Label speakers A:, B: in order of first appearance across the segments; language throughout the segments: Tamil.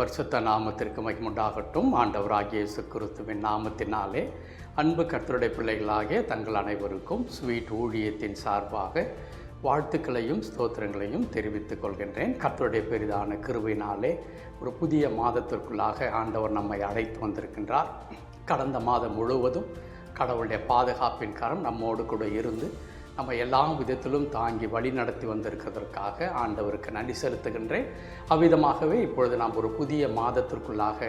A: பரிசுத்த நாமத்திற்கு மகிமுண்டாகட்டும். ஆண்டவராகிய இயேசு கிறிஸ்துவின் நாமத்தினாலே அன்பு கர்த்தருடைய பிள்ளைகளாகிய தங்கள் அனைவருக்கும் ஸ்வீட் ஊழியத்தின் சார்பாக வாழ்த்துக்களையும் ஸ்தோத்திரங்களையும் தெரிவித்துக் கொள்கின்றேன். கர்த்தருடைய பெரிதான கிருபையினாலே ஒரு புதிய மாதத்திற்குள்ளாக ஆண்டவர் நம்மை அழைத்து வந்திருக்கின்றார். கடந்த மாதம் முழுவதும் கடவுளுடைய பாதுகாப்பின் கரம் நம்மோடு கூட இருந்து நம்ம எல்லா விதத்திலும் தாங்கி வழி நடத்தி வந்திருக்கிறதற்காக ஆண்டவருக்கு நன்றி செலுத்துகின்றேன். அவ்விதமாகவே இப்பொழுது நாம் ஒரு புதிய மாதத்திற்குள்ளாக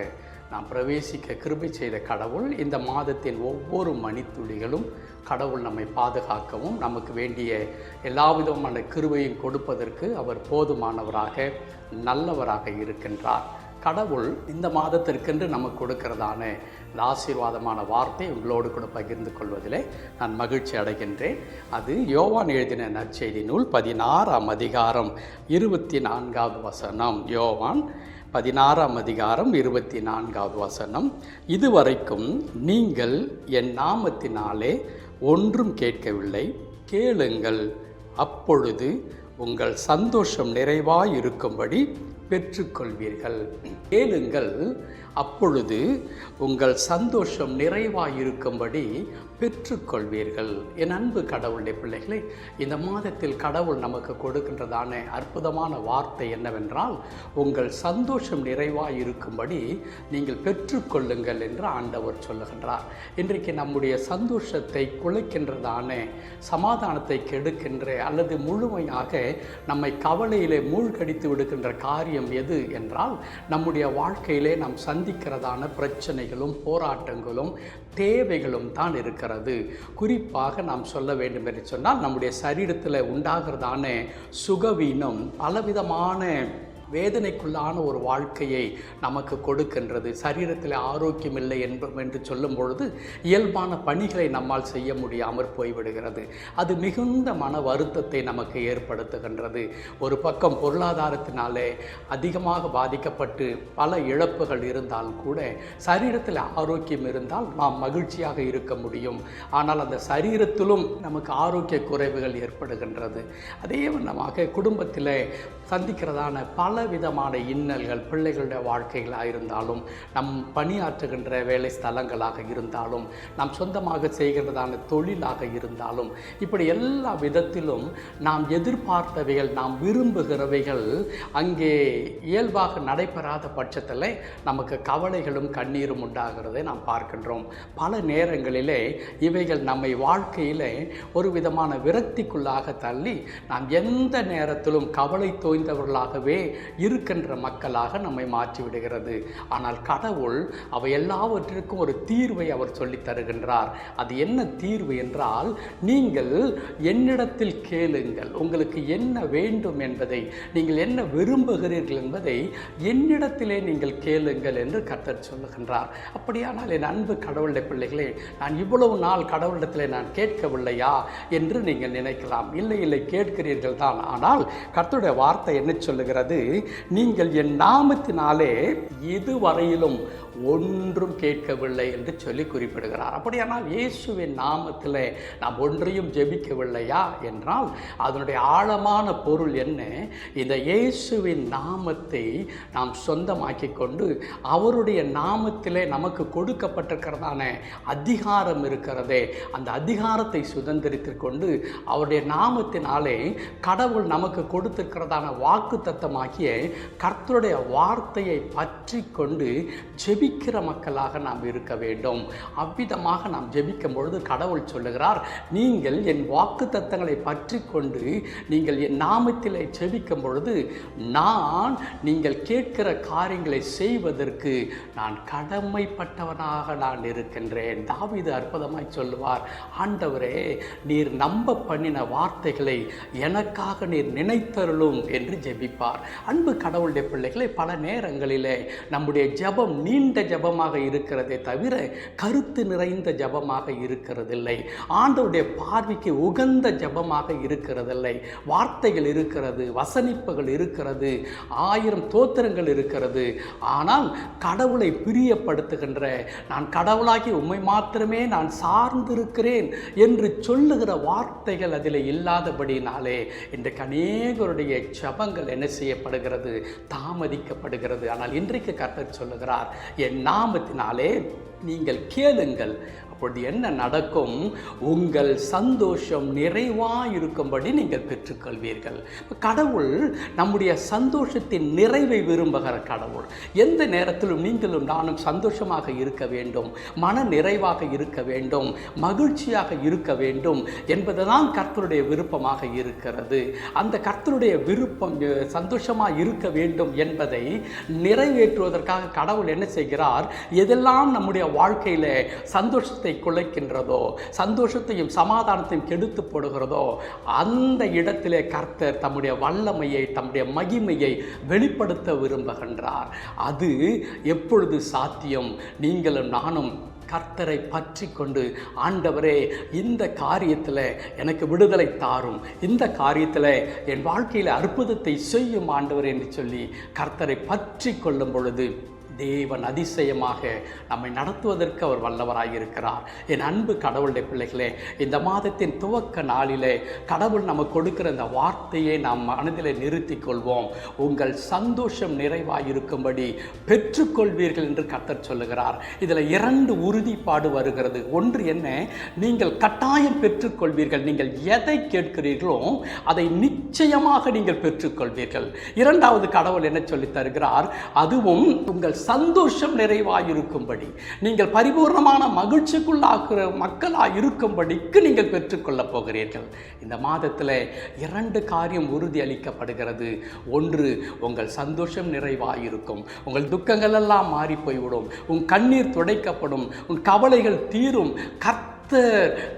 A: நாம் பிரவேசிக்க கிருபை செய்த கடவுள் இந்த மாதத்தின் ஒவ்வொரு மணித்துளிகளும் கடவுள் நம்மை பாதுகாக்கவும் நமக்கு வேண்டிய எல்லா விதமான கிருபையும் கொடுப்பதற்கு அவர் போதுமானவராக நல்லவராக இருக்கின்றார். கடவுள் இந்த மாதத்திற்கென்று நமக்கு கொடுக்கிறதான இந்த ஆசீர்வாதமான வார்த்தை உங்களோடு கூட பகிர்ந்து கொள்வதிலே நான் மகிழ்ச்சி அடைகின்றேன். அது யோவான் எழுதின நற்செய்தி நூல் 16ஆம் அதிகாரம் 24வது வசனம். யோவான் 16ஆம் அதிகாரம் 24வது வசனம். இதுவரைக்கும் நீங்கள் என் நாமத்தினாலே ஒன்றும் கேட்கவில்லை, கேளுங்கள், அப்பொழுது உங்கள் சந்தோஷம் நிறைவாயிருக்கும்படி பெற்றுக்கொள்வீர்கள். கேளுங்கள், அப்பொழுது உங்கள் சந்தோஷம் நிறைவாயிருக்கும்படி பெற்றுக்கொள்வீர்கள். என் அன்பு கடவுளுடைய பிள்ளைகளை, இந்த மாதத்தில் கடவுள் நமக்கு கொடுக்கின்றதான அற்புதமான வார்த்தை என்னவென்றால், உங்கள் சந்தோஷம் நிறைவாயிருக்கும்படி நீங்கள் பெற்றுக்கொள்ளுங்கள் என்று ஆண்டவர் சொல்லுகின்றார். இன்றைக்கு நம்முடைய சந்தோஷத்தை குலைக்கின்றதான, சமாதானத்தை கெடுக்கின்ற அல்லது முழுமையாக நம்மை கவலையிலே மூழ்கடித்து விடுகின்ற காரியம் எது என்றால், நம்முடைய வாழ்க்கையிலே நாம் சந்திக்கிறதான பிரச்சனைகளும் போராட்டங்களும் தேவைகளும் தான் இருக்கிறது. குறிப்பாக நாம் சொல்ல வேண்டும் என்று சொன்னால், நம்முடைய சரீரத்தில் உண்டாகிறதான சுகவீனம் பலவிதமான வேதனைக்குள்ளான ஒரு வாழ்க்கையை நமக்கு கொடுக்கின்றது. சரீரத்தில் ஆரோக்கியம் இல்லை என்று சொல்லும் பொழுது இயல்பான பணிகளை நம்மால் செய்ய முடியாமல் போய்விடுகிறது. அது மிகுந்த மன வருத்தத்தை நமக்கு ஏற்படுத்துகின்றது. ஒரு பக்கம் பொருளாதாரத்தினாலே அதிகமாக பாதிக்கப்பட்டு பல இழப்புகள் இருந்தால் கூட சரீரத்தில் ஆரோக்கியம் இருந்தால் நாம் மகிழ்ச்சியாக இருக்க முடியும். ஆனால் அந்த சரீரத்திலும் நமக்கு ஆரோக்கிய குறைவுகள் ஏற்படுகின்றது. அதே வண்ணமாக குடும்பத்தில் சந்திக்கிறதான பல விதமான இன்னல்கள், பிள்ளைகளுடைய வாழ்க்கைகளாக இருந்தாலும், நம் பணியாற்றுகின்ற வேலை ஸ்தலங்களாக இருந்தாலும், நாம் சொந்தமாக செய்கிறதான தொழிலாக இருந்தாலும், இப்படி எல்லா விதத்திலும் நாம் எதிர்பார்த்தவைகள், நாம் விரும்புகிறவைகள் அங்கே இயல்பாக நடைபெறாத பட்சத்தில் நமக்கு கவலைகளும் கண்ணீரும் உண்டாகிறதை நாம் பார்க்கின்றோம். பல நேரங்களிலே இவைகள் நம்மை வாழ்க்கையிலே ஒரு விதமான விரக்திக்குள்ளாக தள்ளி நாம் எந்த நேரத்திலும் கவலை தோய்ந்தவர்களாகவே இருக்கின்ற மக்களாக நம்மை மாற்றிவிடுகிறது. ஆனால் கடவுள் அவை எல்லாவற்றிற்கும் ஒரு தீர்வை அவர் சொல்லி தருகின்றார். அது என்ன தீர்வு என்றால், நீங்கள் என்னிடத்தில் கேளுங்கள், உங்களுக்கு என்ன வேண்டும் என்பதை, நீங்கள் என்ன விரும்புகிறீர்கள் என்பதை என்னிடத்திலே நீங்கள் கேளுங்கள் என்று கர்த்தர் சொல்லுகின்றார். அப்படியானால் என் அன்பு கடவுளுடைய பிள்ளைகளே, நான் இவ்வளவு நாள் கடவுளிடத்திலே நான் கேட்கவில்லையா என்று நீங்கள் நினைக்கலாம். இல்லை இல்லை, கேட்கிறீர்கள் தான். ஆனால் கர்த்தருடைய வார்த்தை என்ன சொல்லுகிறது? நீங்கள் என் நாமத்தினாலே இதுவரையிலும் ஒன்றும் கேட்கவில்லை என்று சொல்லி குறிப்பிடுகிறார். அப்படியானால் இயேசுவின் நாமத்தில் நாம் ஒன்றையும் ஜெபிக்கவில்லையா என்றால் அதனுடைய ஆழமான பொருள் என்ன? இந்த இயேசுவின் நாமத்தை நாம் சொந்தமாக்கி கொண்டு அவருடைய நாமத்திலே நமக்கு கொடுக்கப்பட்டிருக்கிறதான அதிகாரம் இருக்கிறதே, அந்த அதிகாரத்தை சுதந்திரித்து கொண்டு அவருடைய நாமத்தினாலே கடவுள் நமக்கு கொடுத்திருக்கிறதான வாக்கு தத்தமாகிய கர்த்தருடைய வார்த்தையை பற்றி கொண்டு ஜெபிக்கிற மக்களாக நாம் இருக்க வேண்டும். அவ்விதமாக நாம் ஜெபிக்கும் பொழுது கடவுள் சொல்லுகிறார், நீங்கள் என் வாக்கு தத்தங்களை பற்றி கொண்டு நீங்கள் என் நாமத்திலே ஜெபிக்கும் பொழுது நான் நீங்கள் கேட்கிற காரியங்களை செய்வதற்கு நான் கடமைப்பட்டவனாக நான் இருக்கின்றேன். தாவீது அற்புதமாய் சொல்லுவார், ஆண்டவரே, நீர் நம்ப பண்ணின வார்த்தைகளை எனக்காக நீர் நினைத்தருளும் என்று ஜெபிப்பார். அன்பு கடவுளுடைய பிள்ளைகளை, பல நேரங்களிலே நம்முடைய ஜெபம் நீண்ட நீண்ட ஜெபமாக இருக்கிறதே தவிர கருத்து நிறைந்த ஜெபமாக இருக்கிறதில்லை. ஆண்டவருடைய பார்வைக்கு உகந்த ஜெபமாக இருக்கிறதில்லை. வார்த்தைகள் இருக்கிறது, வசனிப்புகள் இருக்கிறது, 1000 தோத்திரங்கள் இருக்கிறது. ஆனால் கடவுளை பிரியப்படுத்துகின்ற, நான் கடவுளாகி உம்மை மாத்திரமே நான் சார்ந்திருக்கிறேன் என்று சொல்லுகிற வார்த்தைகள் அதில் இல்லாதபடினாலே இன்றைக்கு அநேகருடைய ஜெபங்கள் என்ன செய்யப்படுகிறது? தாமதிக்கப்படுகிறது. ஆனால் இன்றைக்கு கர்த்தர் சொல்லுகிறார், என் நாமத்தினாலே நீங்கள் கேளுங்கள், அப்பொழுது என்ன நடக்கும்? உங்கள் சந்தோஷம் நிறைவாயிருக்கும்படி நீங்கள் பெற்றுக்கொள்வீர்கள். கடவுள் நம்முடைய சந்தோஷத்தின் நிறைவை விரும்புகிற கடவுள். எந்த நேரத்திலும் நீங்களும் நானும் சந்தோஷமாக இருக்க வேண்டும், மன நிறைவாக இருக்க வேண்டும், மகிழ்ச்சியாக இருக்க வேண்டும் என்பதுதான் கர்த்தருடைய விருப்பமாக இருக்கிறது. அந்த கர்த்தருடைய விருப்பம் சந்தோஷமாக இருக்க வேண்டும் என்பதை நிறைவேற்றுவதற்காக கடவுள் என்ன செய்கிறார்? எதெல்லாம் நம்முடைய வாழ்க்கையில் சந்தோஷத்தை குலைக்கின்றதோ, சந்தோஷத்தையும் சமாதானத்தையும் கெடுத்து போடுகிறதோ, அந்த இடத்திலே கர்த்தர் தம்முடைய வல்லமையை, தம்முடைய மகிமையை வெளிப்படுத்த விரும்புகின்றார். அது எப்பொழுது சாத்தியம்? நீங்களும் நானும் கர்த்தரை பற்றி கொண்டு, ஆண்டவரே இந்த காரியத்தில் எனக்கு விடுதலை தாரும், இந்த காரியத்தில் என் வாழ்க்கையில் அற்புதத்தை செய்யும் ஆண்டவர் என்று சொல்லி கர்த்தரை பற்றி கொள்ளும் பொழுது தேவன் அதிசயமாக நம்மை நடத்துவதற்கு அவர் வல்லவராக இருக்கிறார். என் அன்பு கடவுளுடைய பிள்ளைகளே, இந்த மாதத்தின் துவக்க நாளிலே கடவுள் நமக்கு கொடுக்கிற இந்த வார்த்தையை நாம் மனதிலே நிறுத்தி கொள்வோம். உங்கள் சந்தோஷம் நிறைவாயிருக்கும்படி பெற்றுக்கொள்வீர்கள் என்று கர்த்தர் சொல்லுகிறார். இதில் 2 உறுதிப்பாடு வருகிறது. ஒன்று என்ன? நீங்கள் கட்டாயம் பெற்றுக்கொள்வீர்கள். நீங்கள் எதை கேட்கிறீர்களோ அதை நிச்சயமாக நீங்கள் பெற்றுக்கொள்வீர்கள். இரண்டாவது கடவுள் என்ன சொல்லி தருகிறார்? அதுவும் உங்கள் சந்தோஷம் நிறைவாயிருக்கும்படி, நீங்கள் பரிபூர்ணமான மகிழ்ச்சிக்குள்ளாகிற மக்களாக இருக்கும்படிக்கு நீங்கள் பெற்றுக்கொள்ளப் போகிறீர்கள். இந்த மாதத்தில் 2 காரியம் உறுதி அளிக்கப்படுகிறது. ஒன்று, உங்கள் சந்தோஷம் நிறைவாயிருக்கும். உங்கள் துக்கங்கள் எல்லாம் மாறி போய்விடும். உன் கண்ணீர் துடைக்கப்படும். உன் கவலைகள் தீரும்.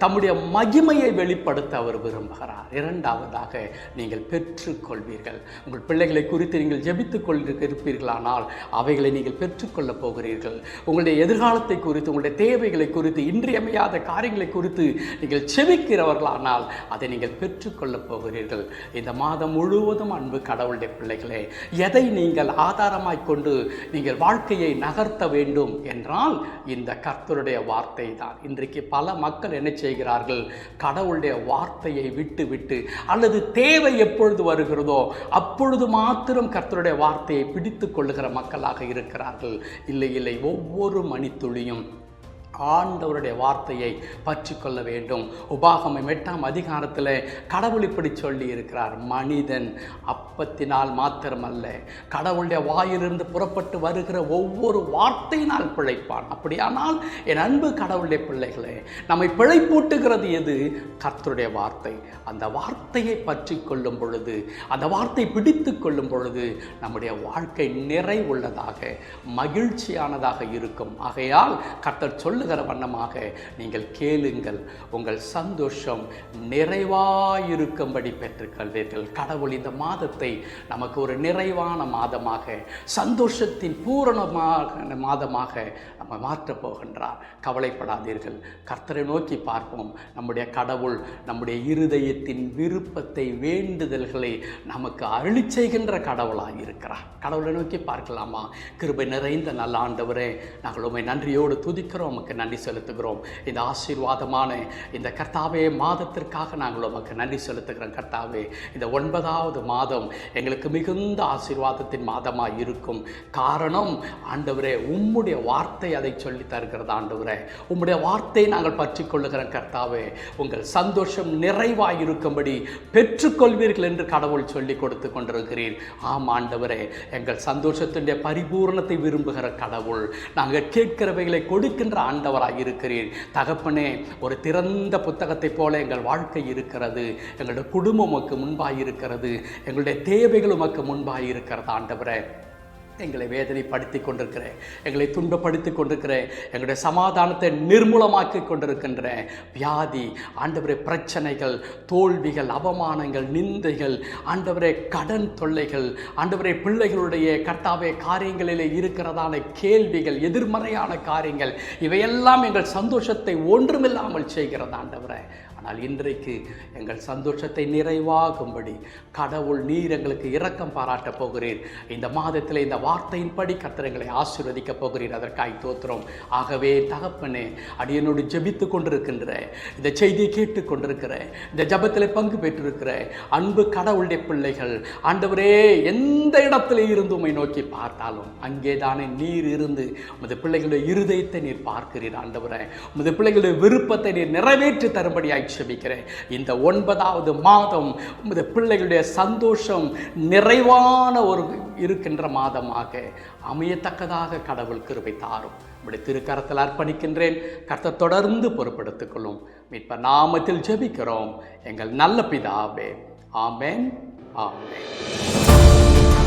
A: தம்முடைய மகிமையை வெளிப்படுத்த அவர் விரும்புகிறார். இரண்டாவதாக, நீங்கள் பெற்றுக்கொள்வீர்கள். உங்கள் பிள்ளைகளை குறித்து நீங்கள் ஜெபித்துக் கொண்டிருப்பீர்களானால் அவைகளை நீங்கள் பெற்றுக்கொள்ளப் போகிறீர்கள். உங்களுடைய எதிர்காலத்தை குறித்து, உங்களுடைய தேவைகளை குறித்து, இன்றியமையாத காரியங்களை குறித்து நீங்கள் செபிக்கிறவர்களானால் அதை நீங்கள் பெற்றுக்கொள்ளப் போகிறீர்கள். இந்த மாதம் முழுவதும் அன்பு கடவுளுடைய பிள்ளைகளே, எதை நீங்கள் ஆதாரமாய் கொண்டு நீங்கள் வாழ்க்கையை நகர்த்த வேண்டும் என்றால் இந்த கர்த்தருடைய வார்த்தை தான். இன்றைக்கு பல மக்கள் என்ன செய்கிறார்கள்? கடவுளுடைய வார்த்தையை விட்டு அல்லது தேவை எப்பொழுது வருகிறதோ அப்பொழுது மாத்திரம் கர்த்தருடைய வார்த்தையை பிடித்துக் கொள்ளுகிற மக்களாக இருக்கிறார்கள். இல்லை, ஒவ்வொரு மணித்துளியும் ஆண்டவருடைய வார்த்தையை பற்றி கொள்ள வேண்டும். உபாகமம் 8ஆம் அதிகாரத்தில் கடவுள் இப்படி சொல்லி இருக்கிறார், மனிதன் அப்பத்தினால் மாத்திரமல்ல, கடவுளுடைய வாயிலிருந்து புறப்பட்டு வருகிற ஒவ்வொரு வார்த்தையினால் பிழைப்பான். அப்படியானால் என் அன்பு கடவுளுடைய பிள்ளைகளே, நம்மை பிழைப்பூட்டுகிறது எது? கர்த்தருடைய வார்த்தை. அந்த வார்த்தையை பற்றி கொள்ளும் பொழுது, அந்த வார்த்தை பிடித்து கொள்ளும் பொழுது நம்முடைய வாழ்க்கை நிறைவுள்ளதாக, மகிழ்ச்சியானதாக இருக்கும். ஆகையால் கர்த்தர் சொல்லுகிற வண்ணமாக நீங்கள் கேளுங்கள், உங்கள் சந்தோஷம் நிறைவாயிருக்கும்படி பெற்றுக்கொள்வீர்கள். கடவுள் இந்த மாதத்தை நமக்கு ஒரு நிறைவான மாதமாக, சந்தோஷத்தின் பூரணமான மாதமாக நம்ம மாற்றப் போகின்றார். கவலைப்படாதீர்கள், கர்த்தரை நோக்கி பார்ப்போம். நம்முடைய கடவுள் நம்முடைய இருதயத்தின் விருப்பத்தை, வேண்டுதல்களை நமக்கு அருளி செய்கின்ற கடவுளாக இருக்கிறார். கடவுளை நோக்கி பார்க்கலாமா? கிருபை நிறைந்த நல்ல ஆண்டவரே, நாங்கள் உம்மை நன்றியோடு துதிக்கிறோம், உமக்கு நன்றி செலுத்துகிறோம். இந்த ஆசீர்வாதமான இந்த கர்த்தாவே மாதத்திற்காக நாங்கள் உமக்கு நன்றி செலுத்துகிறோம். கர்த்தாவே, இந்த 9வது மாதம் எங்களுக்கு மிகுந்த ஆசீர்வாதத்தின் மாதமாக இருக்கும். காரணம் ஆண்டவரே, உம்முடைய வார்த்தை அதை சொல்லி தருகிறது. ஆண்டவரே, உம்முடைய வார்த்தை நாங்கள் பற்றி கொள்ளுகிறோம். கர்த்தாவே, உங்கள் சந்தோஷம் நிறைவாயிருக்கும்படி பெற்றுக்கொள்வீர்கள் என்று கடவுள் சொல்லி கொடுத்து கொண்டிருக்கிறீர். ஆம் ஆண்டவரே, எங்கள் சந்தோஷத்தினுடைய பரிபூர்ணத்தை விரும்புகிற கடவுள், நாங்கள் கேட்கிறவைகளை கொடுக்கின்ற ஆண்டவராக இருக்கிறீர். தகப்பனே, ஒரு திறந்த புத்தகத்தை போல எங்கள் வாழ்க்கை இருக்கிறது. எங்களுடைய குடும்பம் உமக்கு முன்பாக இருக்கிறது. எங்களுடைய தேவைகள் உமக்கு முன்பாக இருக்கிறது. ஆண்டவரே, எங்களை வேதனைப்படுத்தி கொண்டிருக்கிற, எங்களை துன்பப்படுத்தி கொண்டிருக்கிற, எங்களுடைய சமாதானத்தை நிர்மூலமாக்கி கொண்டிருக்கின்ற வியாதி, ஆண்டவரே பிரச்சனைகள், தோல்விகள், அவமானங்கள், நிந்தைகள், ஆண்டவரே கடன் தொல்லைகள், ஆண்டவரே பிள்ளைகளுடைய கர்த்தாவே காரியங்களிலே இருக்கிறதான கேள்விகள், எதிர்மறையான காரியங்கள், இவையெல்லாம் எங்கள் சந்தோஷத்தை ஒன்றுமில்லாமல் செய்கிறது ஆண்டவரே. ஆனால் இன்றைக்கு எங்கள் சந்தோஷத்தை நிறைவாகும்படி கடவுள் நீர் எங்களுக்கு இரக்கம் பாராட்டப் போகிறீர். இந்த மாதத்தில் இந்த வார்த்தையின்படி கர்த்தர் எங்களை ஆசீர்வதிக்கப் போகிறீர். அதற்காய் தோத்திரம். ஆகவே தகப்பனே, அடியனோடு ஜெபித்து கொண்டிருக்கின்ற, இந்த செய்தியை கேட்டு கொண்டிருக்கிற, இந்த ஜெபத்தில் பங்கு பெற்றிருக்கிற அன்பு கடவுளுடைய பிள்ளைகள், ஆண்டவரே எந்த இடத்துல இருந்து உம்மை நோக்கி பார்த்தாலும் அங்கே தானே நீர் இருந்து உமது பிள்ளைகளுடைய இருதயத்தை நீர் பார்க்கிறீர். ஆண்டவரே, உமது பிள்ளைகளுடைய விருப்பத்தை நீர் நிறைவேற்றி தரும்படியாய் ஜெபிக்கிறேன். இந்த 9வது மாதம் உமது பிள்ளைகளுடைய சந்தோஷம் நிறைவான ஒரு இருக்கின்ற மாதமாக அமையத்தக்கதாக கடவுள் கிருபை தாரும். உம்முடைய திருக்கரத்தில் அர்ப்பணிக்கின்றேன். கர்த்தர் தொடர்ந்து பொறுப்படுத்திக் கொள்ளும். மீட்பர் நாமத்தில் ஜெபிக்கிறோம் எங்கள் நல்ல பிதாவே. ஆமென், ஆமென்.